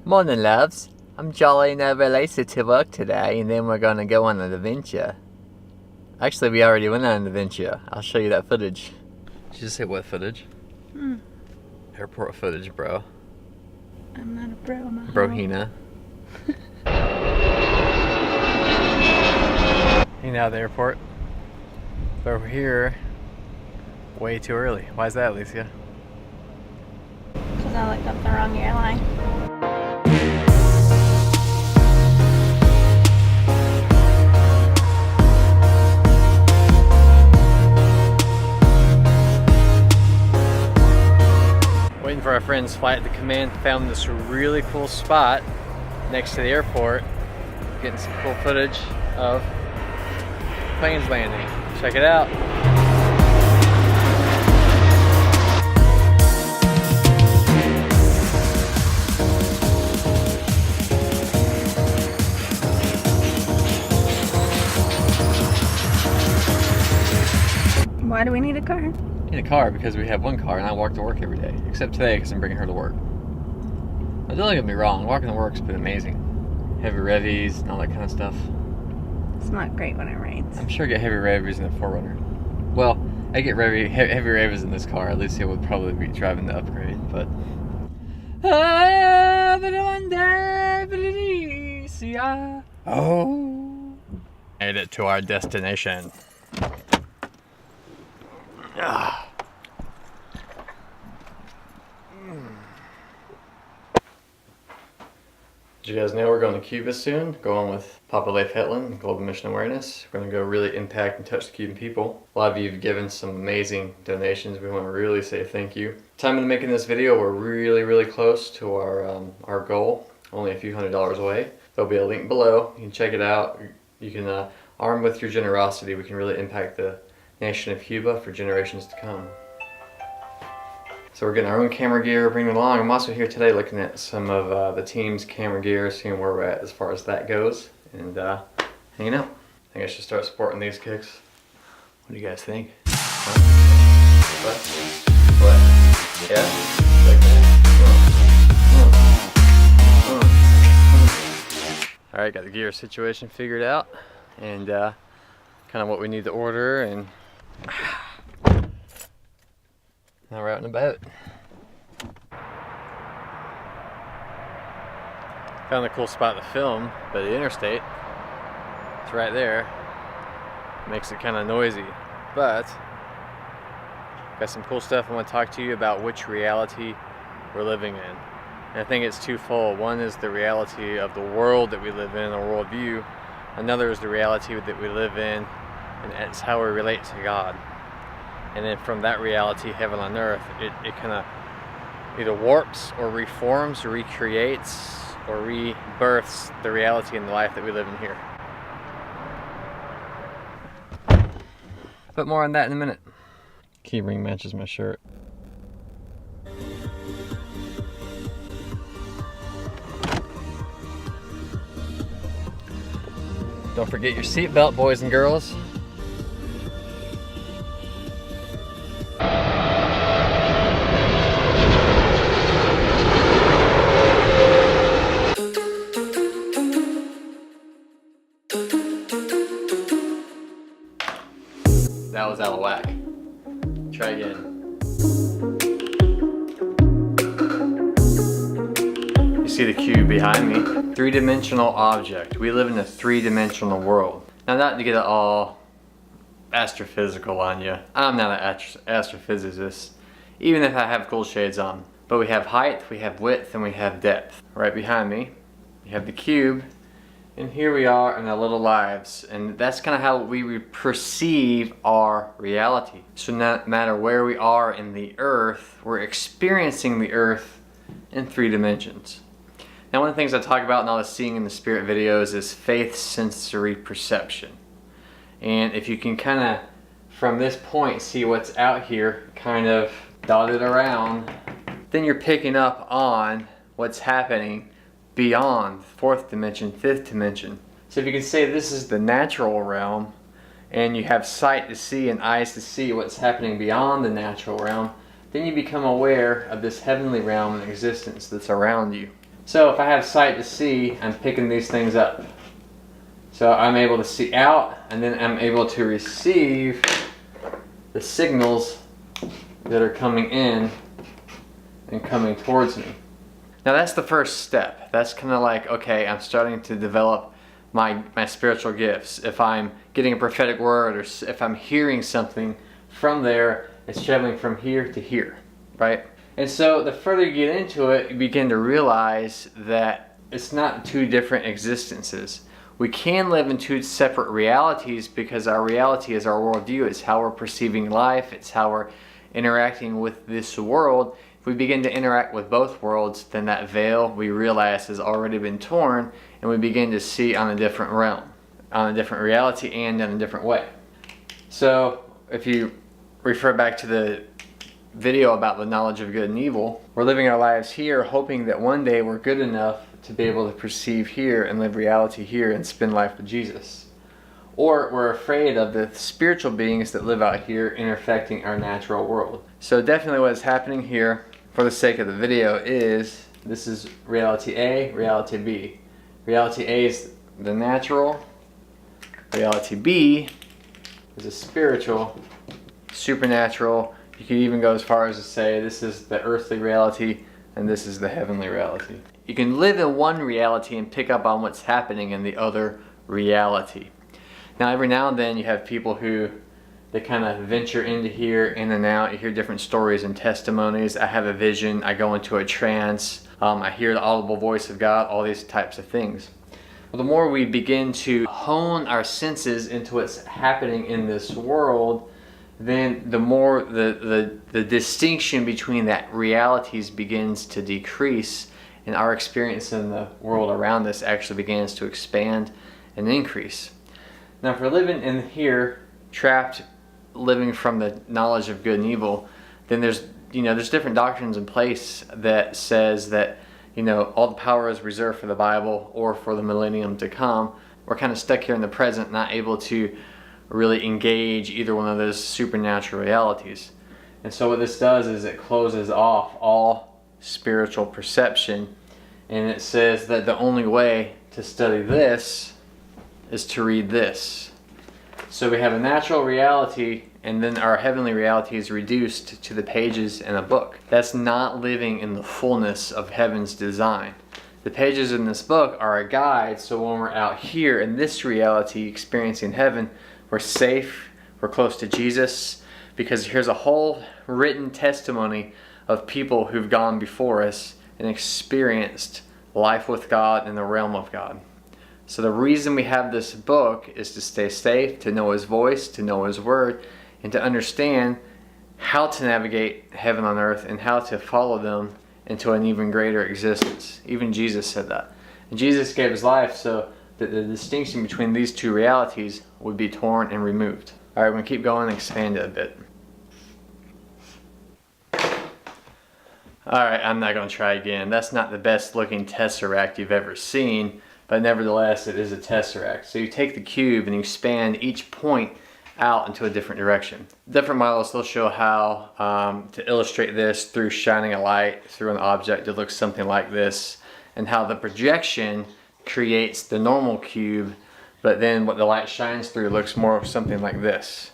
Morning, loves. I'm jolly and overlated to work today, and then we're gonna go on an adventure. Actually, we already went on an adventure. I'll show you that footage. Did you just say what footage? Airport footage, bro. I'm not a bro, I'm a Brohina. You know the airport. But we're here way too early. Why is that, Alicia? Because I looked up the wrong airline. Waiting for our friend's flight to come in. Found this really cool spot next to the airport. Getting some cool footage of planes landing. Check it out. Why do we need a car? In a car because we have one car and I walk to work every day. Except today because I'm bringing her to work. Now, don't get me wrong, walking to work's been amazing. Heavy revies and all that kind of stuff. It's not great when it rains. I'm sure I get heavy revies in the 4Runner. Well, I get heavy revies in this car. At least it would probably be driving the upgrade, but... Oh! Made it to our destination. Ah. Did you guys know we're going to Cuba soon? Going with Papa Leif Hetland, Global Mission Awareness. We're going to go really impact and touch the Cuban people. A lot of you have given some amazing donations. We want to really say thank you. Time of making this video, we're really close to our goal. Only a few $100s away. There'll be a link below. You can check it out. You can, armed with your generosity, we can really impact the nation of Cuba for generations to come. So we're getting our own camera gear, bringing it along. I'm also here today looking at some of the team's camera gear, seeing where we're at as far as that goes, and hanging out. I think I should start supporting these kicks. What do you guys think? Huh? What? Yeah? Like that? Alright, got the gear situation figured out, and kind of what we need to order, and now we're out and about. Found a cool spot to film, but the interstate, it's right there. Makes it kind of noisy, but got some cool stuff I want to talk to you about which reality we're living in. And I think it's twofold. One is the reality of the world that we live in, a worldview. Another is the reality that we live in, and it's how we relate to God. And then from that reality, heaven on earth, it kind of either warps or reforms or recreates or rebirths the reality and the life that we live in here. But more on that in a minute. Key ring matches my shirt. Don't forget your seatbelt, boys and girls. That was out of whack. Try again. You see the cube behind me? Three-dimensional object. We live in a three-dimensional world. Now, not to get it all astrophysical on you. I'm not an astrophysicist, even if I have gold shades on. But we have height, we have width, and we have depth. Right behind me, you have the cube. And here we are in our little lives, and that's kind of how we perceive our reality. So no matter where we are in the earth, we're experiencing the earth in 3 dimensions. Now, one of the things I talk about in all the Seeing in the Spirit videos is faith sensory perception. And if you can kind of, from this point, see what's out here kind of dotted around, then you're picking up on what's happening beyond 4th dimension, 5th dimension. So if you can say this is the natural realm, and you have sight to see and eyes to see what's happening beyond the natural realm, then you become aware of this heavenly realm and existence that's around you. So if I have sight to see, I'm picking these things up. So I'm able to see out, and then I'm able to receive the signals that are coming in and coming towards me. Now that's the first step. That's kind of like, okay, I'm starting to develop my spiritual gifts. If I'm getting a prophetic word, or if I'm hearing something from there, it's traveling from here to here, right? And so the further you get into it, you begin to realize that it's not two different existences. We can live in two separate realities because our reality is our worldview. It's how we're perceiving life. It's how we're interacting with this world. If we begin to interact with both worlds, then that veil, we realize, has already been torn, and we begin to see on a different realm, on a different reality, and in a different way. So if you refer back to the video about the knowledge of good and evil, we're living our lives here hoping that one day we're good enough to be able to perceive here and live reality here and spend life with Jesus. Or we're afraid of the spiritual beings that live out here intersecting our natural world. So definitely what is happening here, for the sake of the video, is this is reality A, reality B. Reality A is the natural, reality B is a spiritual, supernatural. You could even go as far as to say this is the earthly reality and this is the heavenly reality. You can live in one reality and pick up on what's happening in the other reality. Now every now and then you have people who they kind of venture into here, in and out. You hear different stories and testimonies. I have a vision, I go into a trance, I hear the audible voice of God, all these types of things. Well, the more we begin to hone our senses into what's happening in this world, then the more the distinction between that realities begins to decrease, and our experience in the world around us actually begins to expand and increase. Now if we're living in here, trapped, living from the knowledge of good and evil, then there's different doctrines in place that says that all the power is reserved for the Bible or for the millennium to come. We're kind of stuck here in the present, not able to really engage either one of those supernatural realities. And so what this does is it closes off all spiritual perception, and it says that the only way to study this is to read this. So we have a natural reality, and then our heavenly reality is reduced to the pages in a book. That's not living in the fullness of heaven's design. The pages in this book are a guide, so when we're out here in this reality experiencing heaven, we're safe, we're close to Jesus, because here's a whole written testimony of people who've gone before us and experienced life with God in the realm of God. So the reason we have this book is to stay safe, to know His voice, to know His word, and to understand how to navigate heaven on earth and how to follow them into an even greater existence. Even Jesus said that. And Jesus gave His life so that the distinction between these two realities would be torn and removed. Alright, we're going to keep going and expand it a bit. Alright, I'm not going to try again. That's not the best looking tesseract you've ever seen, but nevertheless it is a tesseract. So you take the cube and you expand each point out into a different direction. Different models, they'll show how to illustrate this through shining a light through an object that looks something like this, and how the projection creates the normal cube, but then what the light shines through looks more of something like this.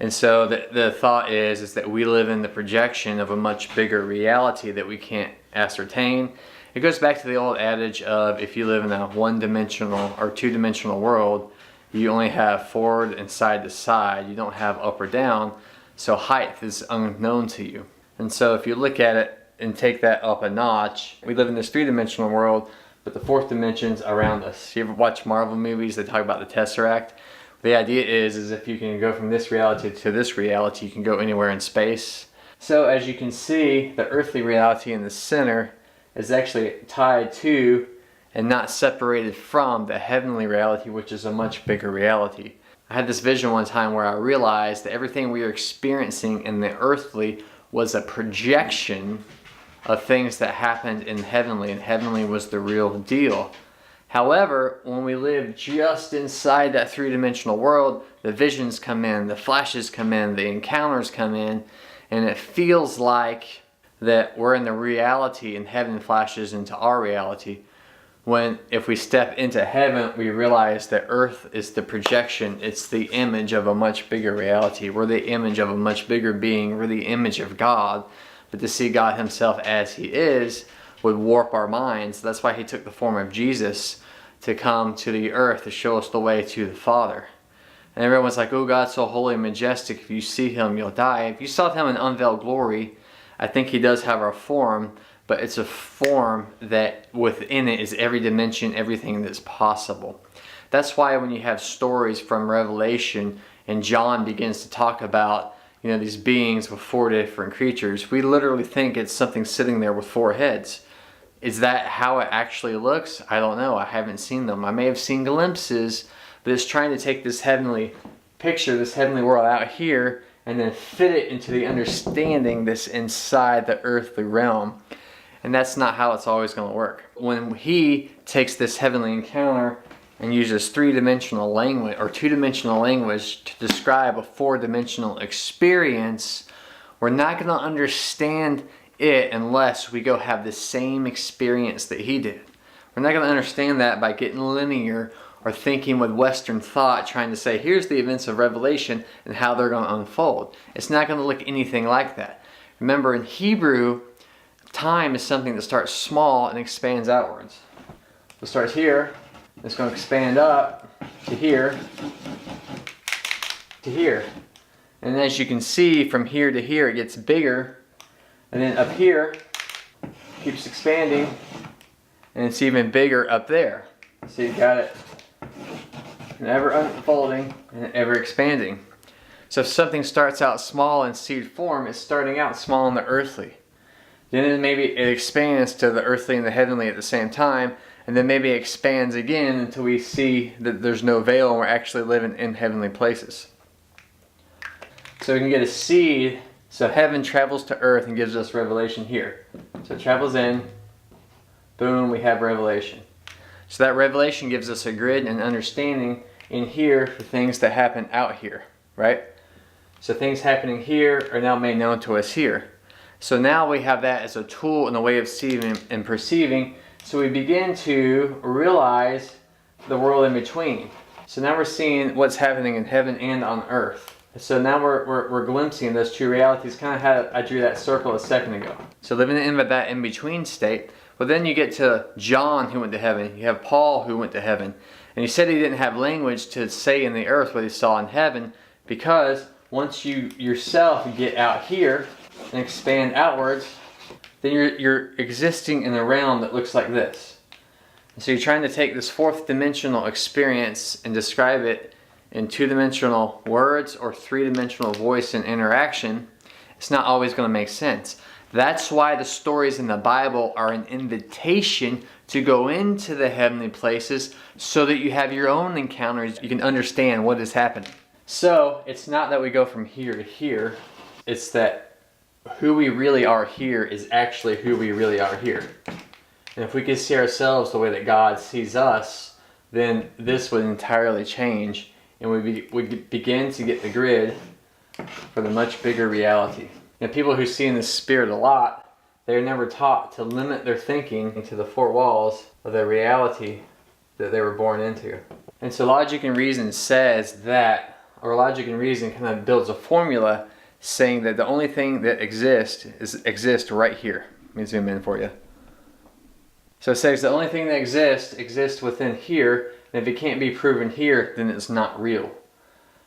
And so the thought is that we live in the projection of a much bigger reality that we can't ascertain. It goes back to the old adage of if you live in a one-dimensional or two-dimensional world, you only have forward and side to side. You don't have up or down, so height is unknown to you. And so if you look at it and take that up a notch, we live in this three-dimensional world, but the fourth dimension's around us. You ever watch Marvel movies? They talk about the Tesseract. The idea is if you can go from this reality to this reality, you can go anywhere in space. So as you can see, the earthly reality in the center is actually tied to and not separated from the heavenly reality, which is a much bigger reality. I had this vision one time where I realized that everything we are experiencing in the earthly was a projection of things that happened in heavenly, and heavenly was the real deal. However, when we live just inside that three-dimensional world, the visions come in, the flashes come in, the encounters come in, And it feels like that we're in the reality and heaven flashes into our reality. When if we step into heaven, we realize that earth is the projection. It's the image of a much bigger reality. We're the image of a much bigger being. We're the image of God. But to see God himself as he is would warp our minds. That's why he took the form of Jesus to come to the earth to show us the way to the Father. And everyone's like, oh, God's so holy and majestic. If you see him, you'll die. If you saw him in unveiled glory, I think he does have our form. But it's a form that within it is every dimension, everything that's possible. That's why when you have stories from Revelation and John begins to talk about, these beings with 4 different creatures, we literally think it's something sitting there with 4 heads. Is that how it actually looks? I don't know. I haven't seen them. I may have seen glimpses, but it's trying to take this heavenly picture, this heavenly world out here, and then fit it into the understanding that's inside the earthly realm. And that's not how it's always going to work. When he takes this heavenly encounter and uses 3-dimensional language or 2-dimensional language to describe a 4-dimensional experience, we're not going to understand it unless we go have the same experience that he did. We're not going to understand that by getting linear or thinking with Western thought, trying to say, here's the events of Revelation and how they're going to unfold. It's not going to look anything like that. Remember, in Hebrew, time is something that starts small and expands outwards. It starts here, it's going to expand up to here, to here. And as you can see, from here to here, it gets bigger. And then up here, keeps expanding, and it's even bigger up there. So you got it ever unfolding and ever expanding. So if something starts out small in seed form, it's starting out small in the earthly. Then maybe it expands to the earthly and the heavenly at the same time, and then maybe it expands again until we see that there's no veil and we're actually living in heavenly places. So we can get a seed. So heaven travels to earth and gives us revelation here. So it travels in, boom, we have revelation. So that revelation gives us a grid and understanding in here for things that happen out here, right? So things happening here are now made known to us here. So now we have that as a tool and a way of seeing and perceiving. So we begin to realize the world in between. So now we're seeing what's happening in heaven and on earth. So now we're glimpsing those two realities, kind of how I drew that circle a second ago. So living in that in-between state. Well, then you get to John who went to heaven. You have Paul who went to heaven. And he said he didn't have language to say in the earth what he saw in heaven, because once you yourself get out here and expand outwards, then you're existing in a realm that looks like this. And so you're trying to take this 4th dimensional experience and describe it in 2-dimensional words or 3-dimensional voice and interaction. It's not always going to make sense. That's why the stories in the Bible are an invitation to go into the heavenly places so that you have your own encounters. You can understand what is happening. So it's not that we go from here to here. It's that who we really are here is actually who we really are here. And if we could see ourselves the way that God sees us, then this would entirely change. And we begin to get the grid for the much bigger reality. And people who see in the spirit a lot, they're never taught to limit their thinking to the 4 walls of the reality that they were born into. And so logic and reason says that, or logic and reason kind of builds a formula saying that the only thing that exists right here. Let me zoom in for you. So it says the only thing that exists within here, and if it can't be proven here, then it's not real.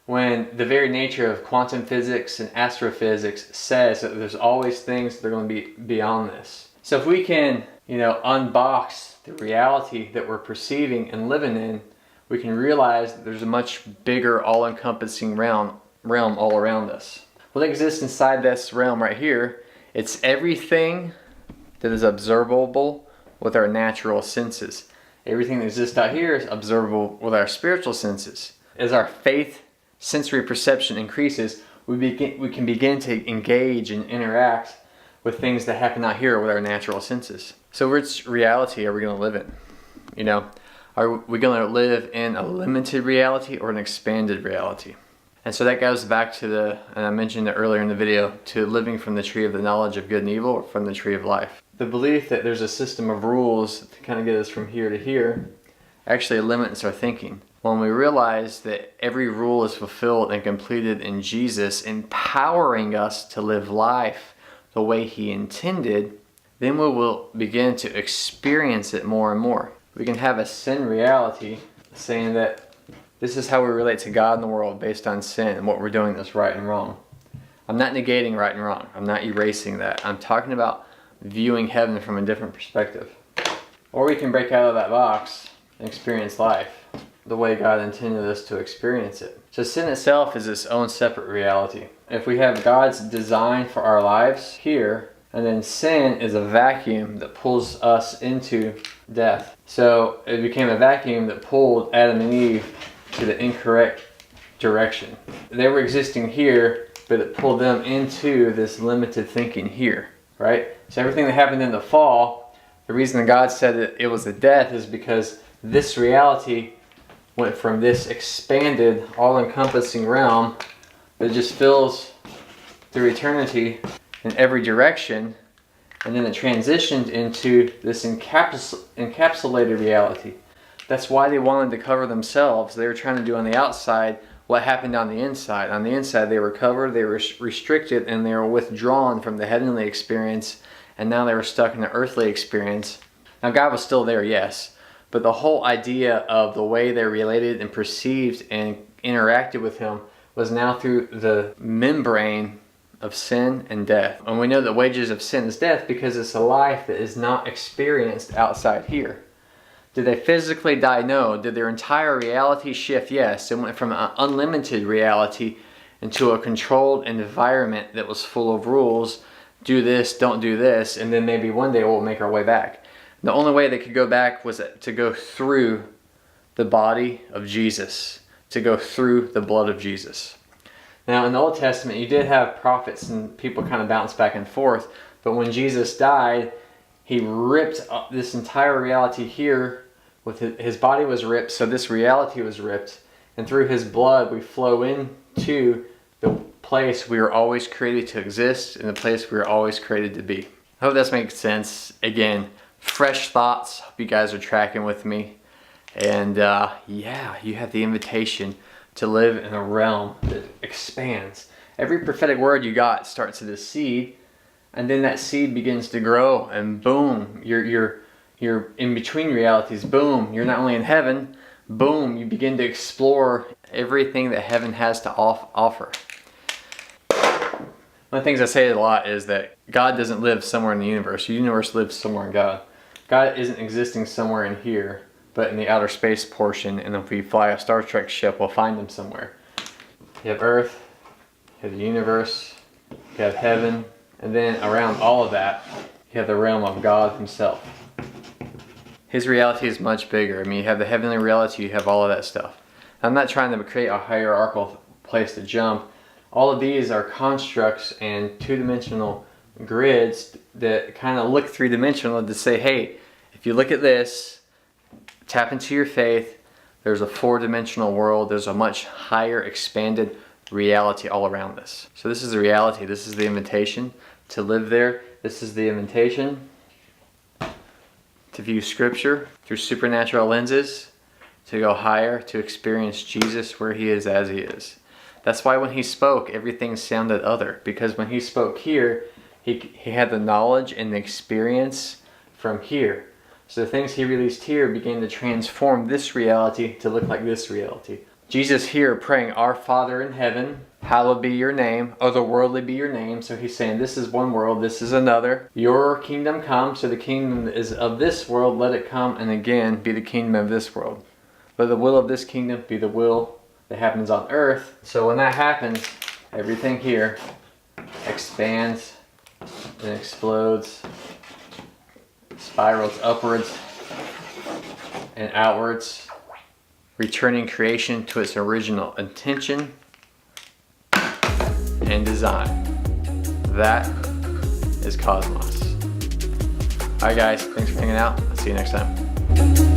When the very nature of quantum physics and astrophysics says that there's always things that are going to be beyond this. So if we can, unbox the reality that we're perceiving and living in, we can realize that there's a much bigger, all-encompassing realm all around us. What exists inside this realm right here, it's everything that is observable with our natural senses. Everything that exists out here is observable with our spiritual senses. As our faith sensory perception increases, we can begin to engage and interact with things that happen out here with our natural senses. So which reality are we going to live in? Are we going to live in a limited reality or an expanded reality? And so that goes back to and I mentioned it earlier in the video, to living from the tree of the knowledge of good and evil, or from the tree of life. The belief that there's a system of rules to kind of get us from here to here actually limits our thinking. When we realize that every rule is fulfilled and completed in Jesus, empowering us to live life the way He intended, then we will begin to experience it more and more. We can have a sin reality, saying that this is how we relate to God and the world based on sin and what we're doing that's right and wrong. I'm not negating right and wrong. I'm not erasing that. I'm talking about viewing heaven from a different perspective. Or we can break out of that box and experience life the way God intended us to experience it. So sin itself is its own separate reality. If we have God's design for our lives here, and then sin is a vacuum that pulls us into death. So it became a vacuum that pulled Adam and Eve to the incorrect direction. They were existing here, but it pulled them into this limited thinking here, right? So everything that happened in the fall, the reason that God said that it was a death is because this reality went from this expanded, all-encompassing realm that just fills through eternity in every direction, and then it transitioned into this encapsulated reality. That's why they wanted to cover themselves. They were trying to do on the outside what happened on the inside. On the inside, they were covered, they were restricted, and they were withdrawn from the heavenly experience, and now they were stuck in the earthly experience. Now, God was still there, yes, but the whole idea of the way they related and perceived and interacted with Him was now through the membrane of sin and death. And we know the wages of sin is death because it's a life that is not experienced outside here. Did they physically die? No. Did their entire reality shift? Yes. It went from an unlimited reality into a controlled environment that was full of rules. Do this, don't do this, and then maybe one day we'll make our way back. The only way they could go back was to go through the body of Jesus, to go through the blood of Jesus. Now, in the Old Testament, you did have prophets and people kind of bounce back and forth, but when Jesus died, He ripped up this entire reality here. With his body was ripped, so this reality was ripped, and through His blood we flow into the place we were always created to exist, and the place we were always created to be. I hope this makes sense. Again, fresh thoughts. Hope you guys are tracking with me. And yeah, you have the invitation to live in a realm that expands. Every prophetic word you got starts as a seed, and then that seed begins to grow, and boom, you're in between realities. Boom, you're not only in heaven, boom, you begin to explore everything that heaven has to offer. One of the things I say a lot is that God doesn't live somewhere in the universe. The universe lives somewhere in God. God isn't existing somewhere in here, but in the outer space portion, and if we fly a Star Trek ship, we'll find Him somewhere. You have Earth, you have the universe, you have heaven, and then around all of that, you have the realm of God Himself. His reality is much bigger. I mean, you have the heavenly reality, you have all of that stuff. I'm not trying to create a hierarchical place to jump. All of these are constructs and two-dimensional grids that kind of look three-dimensional to say, hey, if you look at this, tap into your faith, there's a four-dimensional world, there's a much higher expanded reality all around this. So this is the reality, this is the invitation to live there, this is the invitation to view Scripture through supernatural lenses, to go higher, to experience Jesus where He is as He is. That's why when He spoke, everything sounded other, because when He spoke here, He had the knowledge and the experience from here. So the things He released here began to transform this reality to look like this reality. Jesus here praying, Our Father in heaven, hallowed be your name, otherworldly be your name. So He's saying this is one world, this is another. Your kingdom come, so the kingdom is of this world, let it come and again be the kingdom of this world. Let the will of this kingdom be the will that happens on earth. So when that happens, everything here expands and explodes, spirals upwards and outwards, returning creation to its original intention and design. That is Cosmos. Alright guys, thanks for hanging out. I'll see you next time.